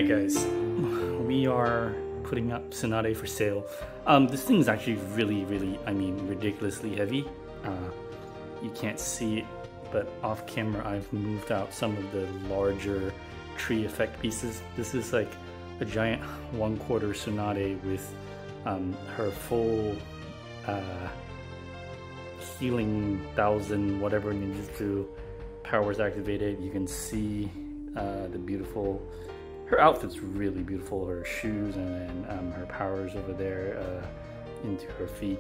Hey guys, we are putting up Tsunade for sale. This thing is actually really, ridiculously heavy. You can't see it, but off camera I've moved out some of the larger tree effect pieces. This is like a giant 1/4 Tsunade with her full healing 1000 whatever ninjutsu powers activated. You can see the beautiful, her outfit's really beautiful, her shoes and then her powers over there into her feet.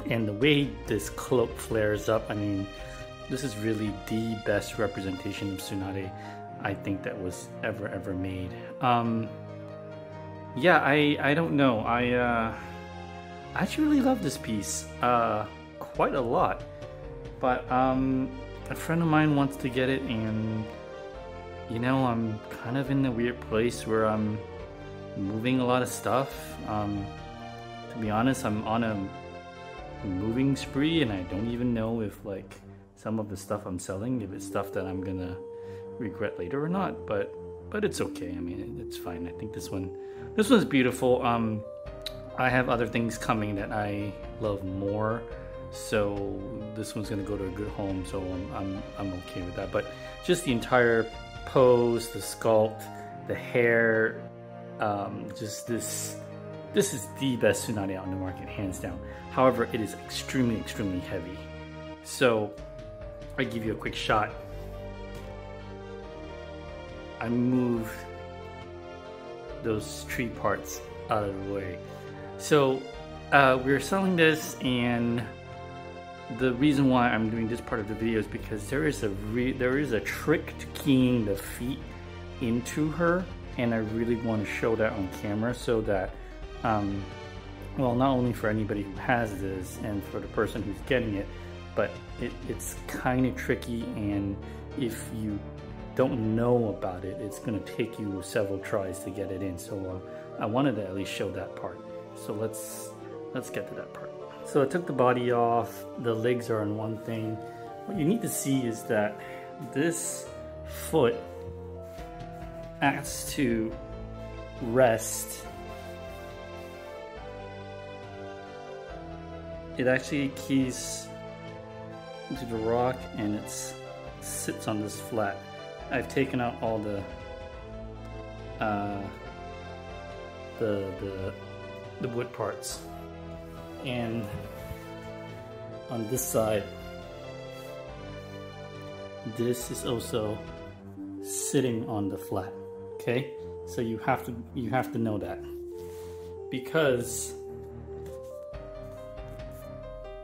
And the way this cloak flares up, I mean, this is really the best representation of Tsunade I think that was ever made. Yeah, I don't know. I actually really love this piece quite a lot, but a friend of mine wants to get it, and you know, I'm kind of in the weird place where I'm moving a lot of stuff. To be honest, I'm on a moving spree, and I don't even know if like some of the stuff I'm selling, if it's stuff that I'm gonna regret later or not. But it's okay. I mean, it's fine. I think this one's beautiful. I have other things coming that I love more, so this one's gonna go to a good home. So I'm okay with that. But just the entire pose, the sculpt, the hair, just this is the best Tsunade out in the market, hands down. However, it is extremely heavy. So I give you a quick shot. I move those tree parts out of the way. So we're selling this, and the reason why I'm doing this part of the video is because there is a trick to keying the feet into her, and I really want to show that on camera so that well, not only for anybody who has this and for the person who's getting it, but it's kind of tricky, and if you don't know about it, it's going to take you several tries to get it in. So I wanted to at least show that part. So let's get to that part. So I took the body off, the legs are on one thing. What you need to see is that this foot acts to rest. It actually keys to the rock, and it sits on this flat. I've taken out all the wood parts, and on this side, this is also sitting on the flat. Okay, so you have to know that, because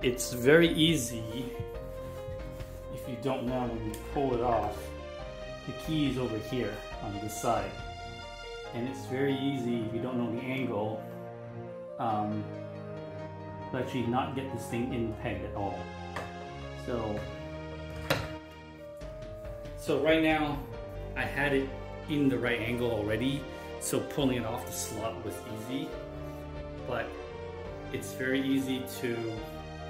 it's very easy if you don't know when you pull it off. The key is over here on this side, and it's very easy if you don't know the angle to actually not get this thing in pegged at all. So right now I had it in the right angle already, so pulling it off the slot was easy, but it's very easy to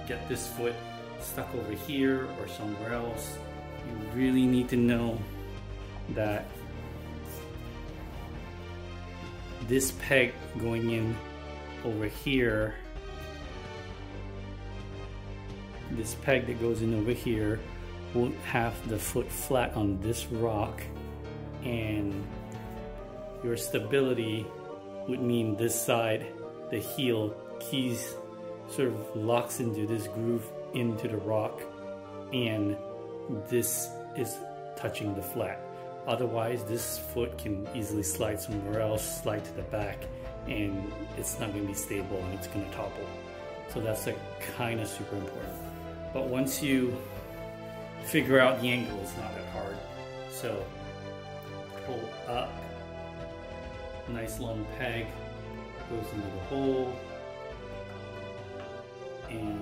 get this foot stuck over here or somewhere else. You really need to know that this peg going in over here, this peg that goes in over here won't have the foot flat on this rock, and your stability would mean this side, the heel keys sort of locks into this groove into the rock, and this is touching the flat. Otherwise, this foot can easily slide somewhere else, slide to the back, and it's not going to be stable and it's going to topple. So that's like kind of super important. But once you figure out the angle, it's not that hard. So pull up, nice long peg, goes into the hole, and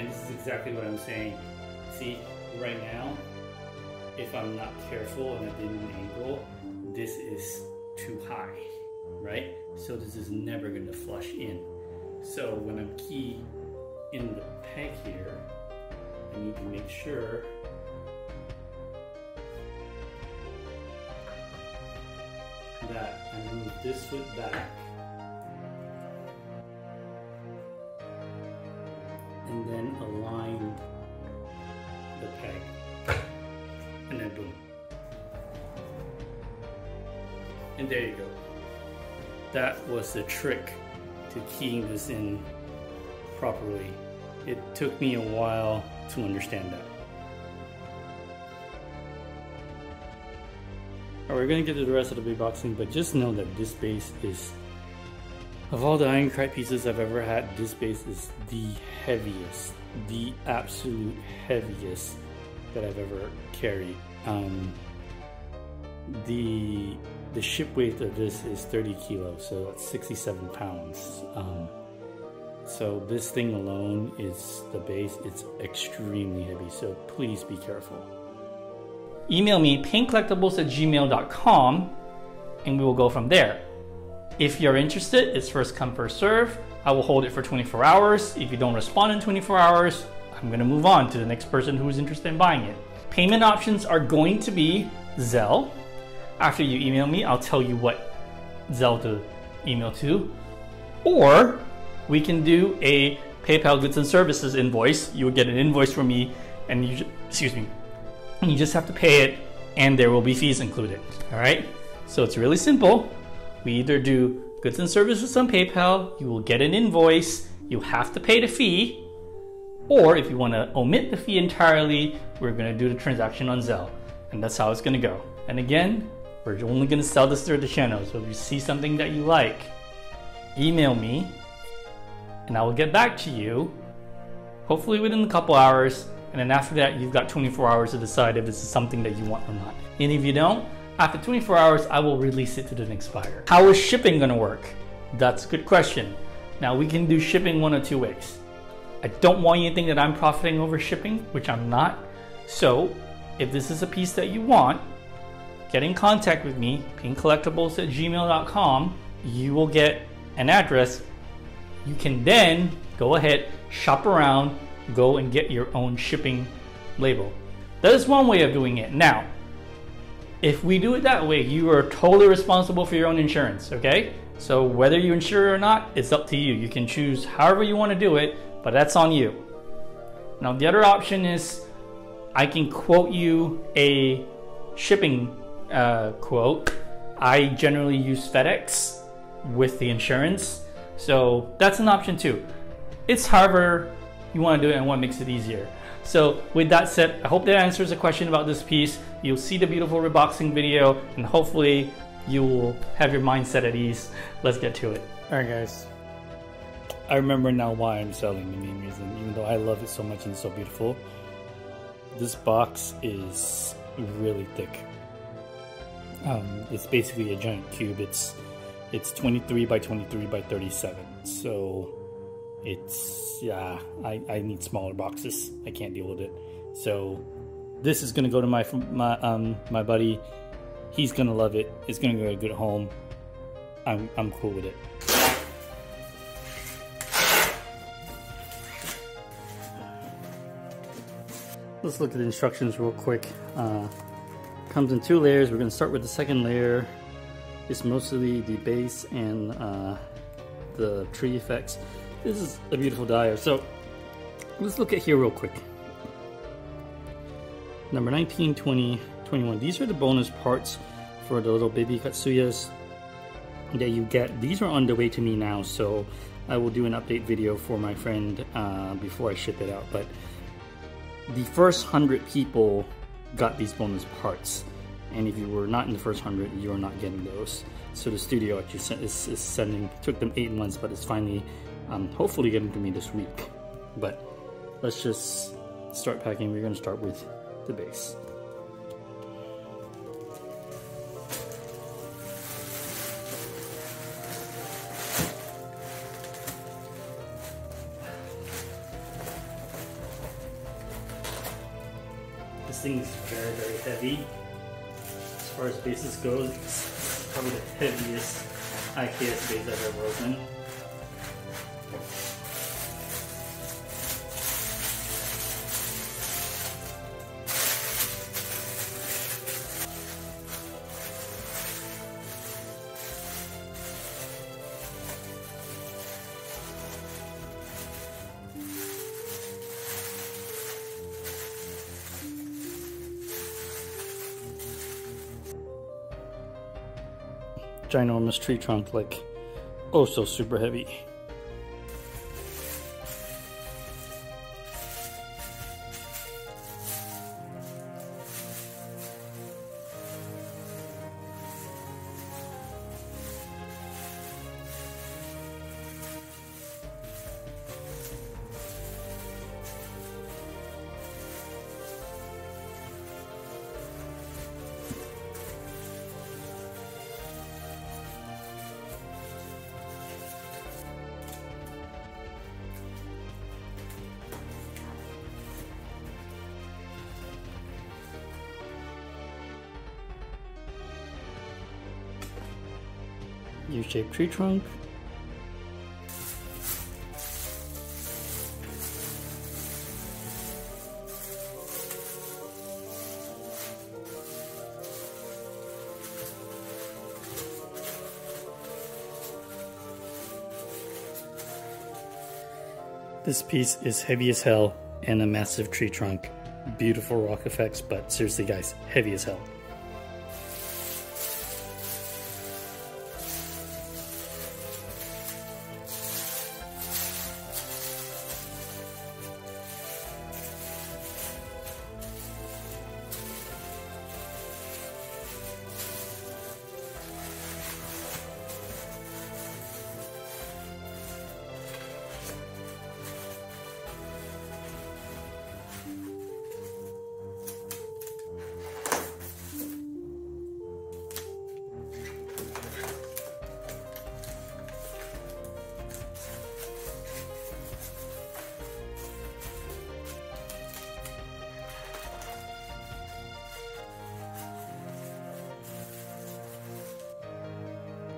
this is exactly what I'm saying. See, right now, if I'm not careful and I didn't angle, this is too high, right? So this is never going to flush in. So when I'm key in the peg here, I need to make sure that, I move this foot back. And then align the peg. And then boom. And there you go. That was the trick to keying this in properly. It took me a while to understand that. Alright, we're gonna get to the rest of the reboxing, but just know that this base is, of all the Iron Kite pieces I've ever had, this base is the heaviest, the absolute heaviest that I've ever carried. The ship weight of this is 30 kilos, so that's 67 pounds. So this thing alone is the base. It's extremely heavy, so please be careful. Email me paintcollectibles@gmail.com and we will go from there. If you're interested, it's first come first serve. I will hold it for 24 hours. If you don't respond in 24 hours, I'm gonna move on to the next person who is interested in buying it. Payment options are going to be Zelle. After you email me, I'll tell you what Zelle to email to. Or we can do a PayPal goods and services invoice. You will get an invoice from me and you just have to pay it and there will be fees included. All right? So it's really simple. We either do goods and services on PayPal, you will get an invoice, you have to pay the fee, or if you want to omit the fee entirely, we're going to do the transaction on Zelle. And that's how it's going to go. And again, we're only going to sell this through the channel. So if you see something that you like, email me and I will get back to you, hopefully within a couple hours. And then after that, you've got 24 hours to decide if this is something that you want or not. And if you don't, after 24 hours, I will release it to the next buyer. How is shipping going to work? That's a good question. Now we can do shipping one of two ways. I don't want you to think that I'm profiting over shipping, which I'm not. So if this is a piece that you want, get in contact with me, paintcollectibles@gmail.com. You will get an address. You can then go ahead, shop around, go and get your own shipping label. That is one way of doing it. Now, if we do it that way, you are totally responsible for your own insurance, okay? So whether you insure or not, it's up to you. You can choose however you want to do it, but that's on you. Now, the other option is I can quote you a shipping quote. I generally use FedEx with the insurance, so that's an option too. It's however you want to do it and what makes it easier. So with that said, I hope that answers the question about this piece. You'll see the beautiful reboxing video and hopefully you will have your mindset at ease. Let's get to it. All right, guys. I remember now why I'm selling, the main reason, even though I love it so much and it's so beautiful. This box is really thick. It's basically a giant cube. It's 23 by 23 by 37. So it's, yeah, I need smaller boxes. I can't deal with it. So this is gonna go to my buddy. He's gonna love it. It's gonna go to a good home. I'm cool with it. Let's look at the instructions real quick. Comes in 2 layers. We're going to start with the second layer. It's mostly the base and the tree effects. This is a beautiful die. So let's look at here real quick. Number 19, 20, 21. These are the bonus parts for the little baby Katsuyas that you get. These are on the way to me now, so I will do an update video for my friend before I ship it out. But the first 100 people got these bonus parts, and if you were not in the first 100, you are not getting those. So the studio actually is sending, took them 8 months, but it's finally hopefully getting to me this week. But let's just start packing. We're going to start with the base. This thing is very, very heavy. As far as bases goes, it's probably the heaviest IKS base I've ever opened. ginormous tree trunk, like, oh so super heavy. U-shaped tree trunk. This piece is heavy as hell and a massive tree trunk. Beautiful rock effects, but seriously guys, heavy as hell.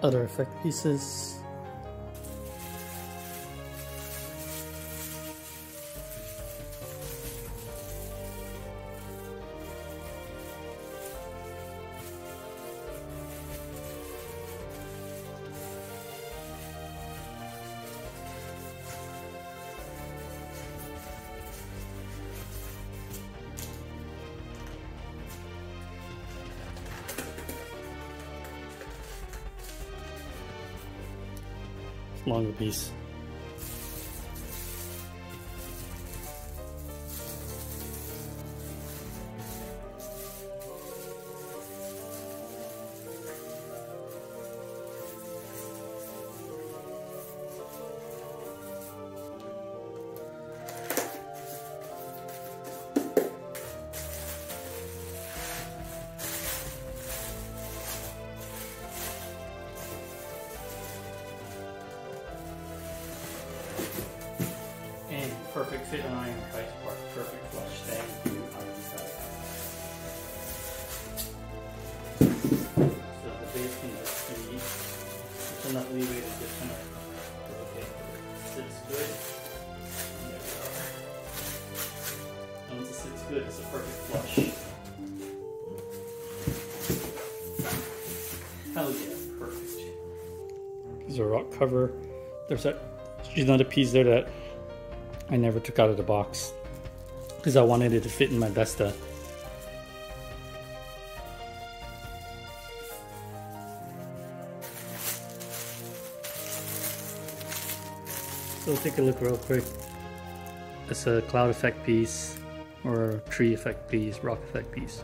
Other effect pieces. Longer piece. Perfect fit on Iron Kite part. Perfect flush. Thank you, Iron Kite. So the base can just be, it's enough leeway to just kind of rotate. Sits good. There we are. Once it sits good, it's a perfect flush. Hell yeah, perfect. There's a rock cover. There's another piece there that I never took out of the box because I wanted it to fit in my Vesta. So we'll take a look real quick. It's a cloud effect piece or tree effect piece, rock effect piece.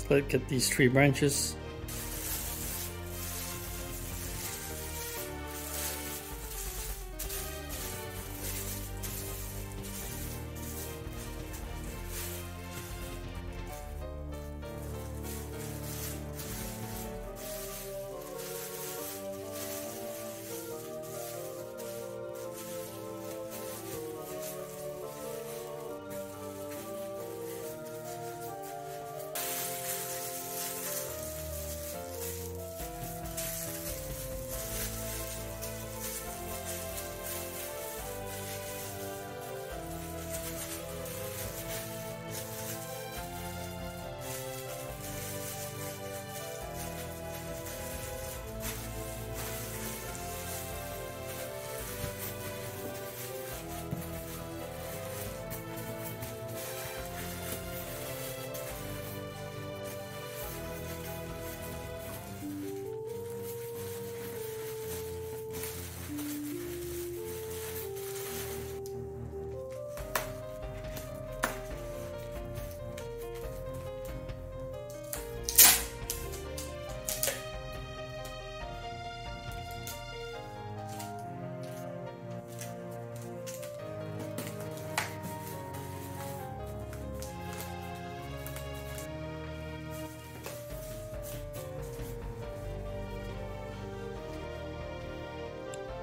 Let's get these tree branches.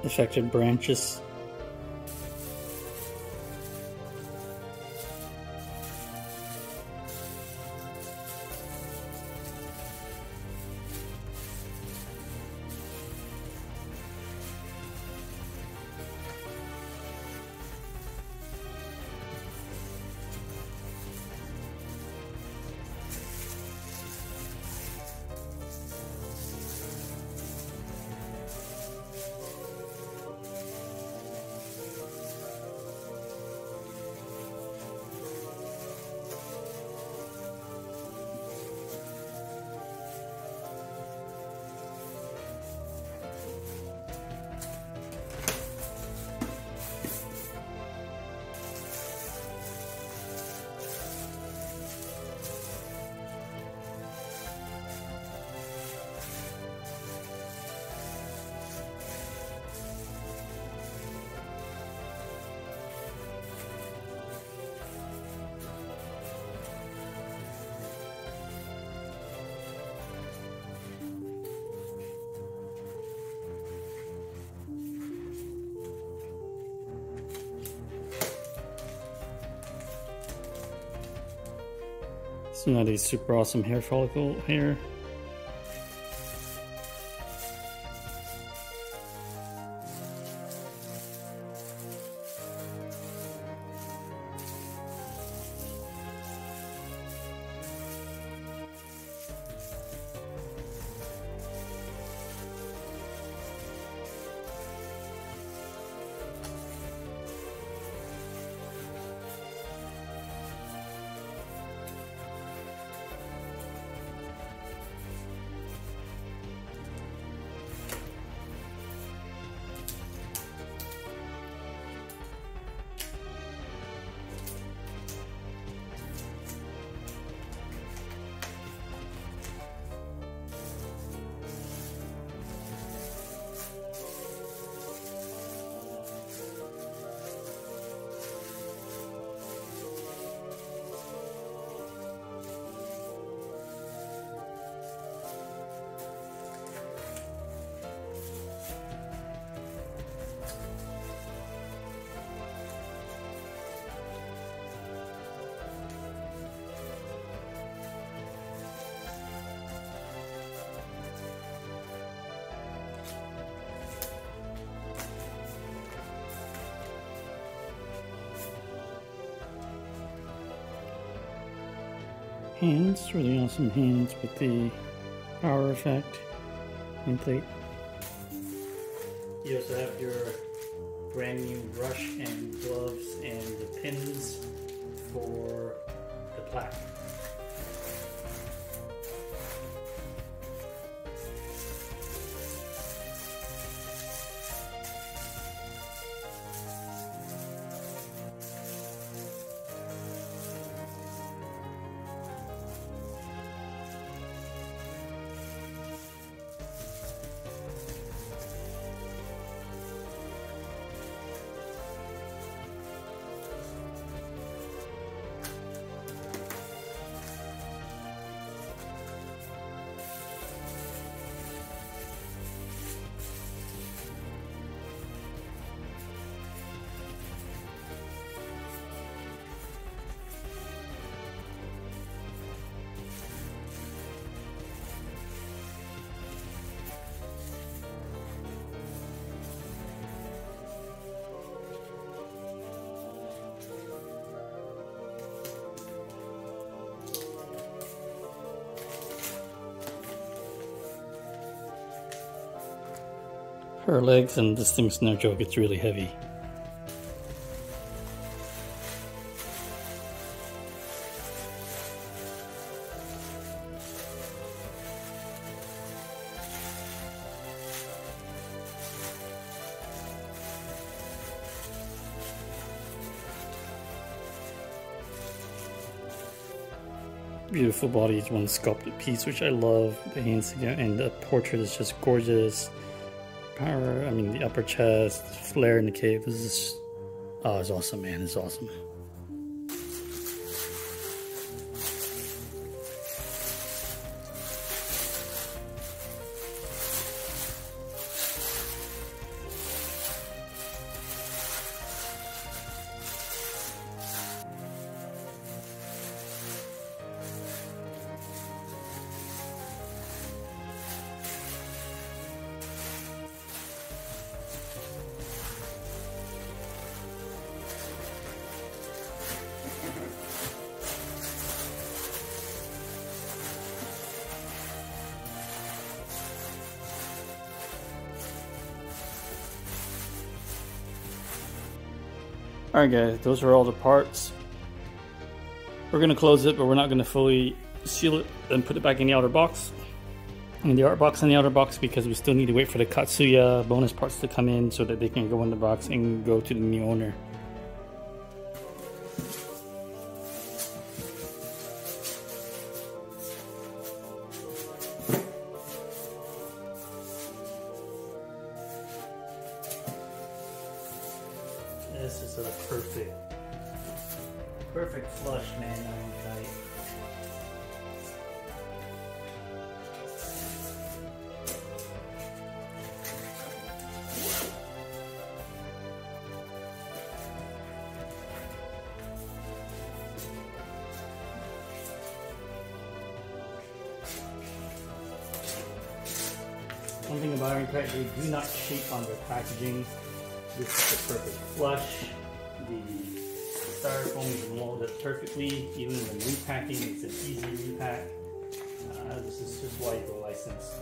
affected branches. Tsunade's super awesome hair follicle here. Hands, really awesome hands with the power effect and plate. You also have your brand new brush and gloves and the pins for the plaque. Her legs, and this thing's no joke, it's really heavy. Beautiful body, it's one sculpted piece, which I love. The hands again, and the portrait is just gorgeous. Power, I mean the upper chest, flare in the cape. This is, oh, it's awesome, man. It's awesome. Alright guys, those are all the parts. We're going to close it, but we're not going to fully seal it and put it back in the outer box. In the art box and the outer box, because we still need to wait for the Katsuya bonus parts to come in so that they can go in the box and go to the new owner. This is a perfect flush, man. Iron Kite. One thing about Iron Kite, they do not shape on their packaging. This is the perfect flush. The styrofoam is molded perfectly. Even the repacking, it's an easy repack. This is just why you go licensed.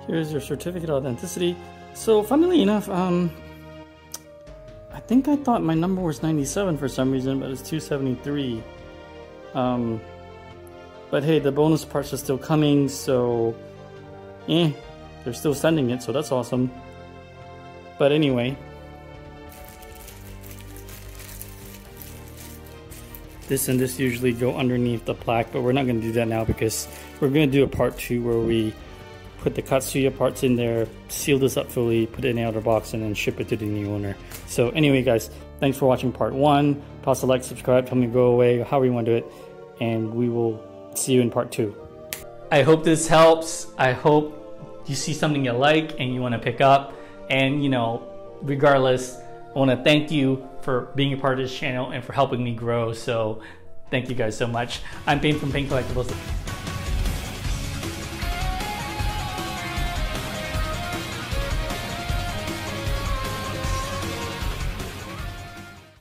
Here's your certificate of authenticity. So funnily enough, I think I thought my number was 97 for some reason, but it's 273. But hey, the bonus parts are still coming, so they're still sending it, so that's awesome. But anyway, this and this usually go underneath the plaque, but we're not going to do that now because we're going to do a part 2 where we put the Katsuya parts in there, seal this up fully, put it in the outer box, and then ship it to the new owner. So anyway guys, thanks for watching part 1. Toss a like, subscribe, tell me to go away, however you want to do it, and we will see you in part 2. I hope this helps. I hope you see something you like and you want to pick up. And you know, regardless, I want to thank you for being a part of this channel and for helping me grow. So thank you guys so much. I'm Payne from Payne Collectibles.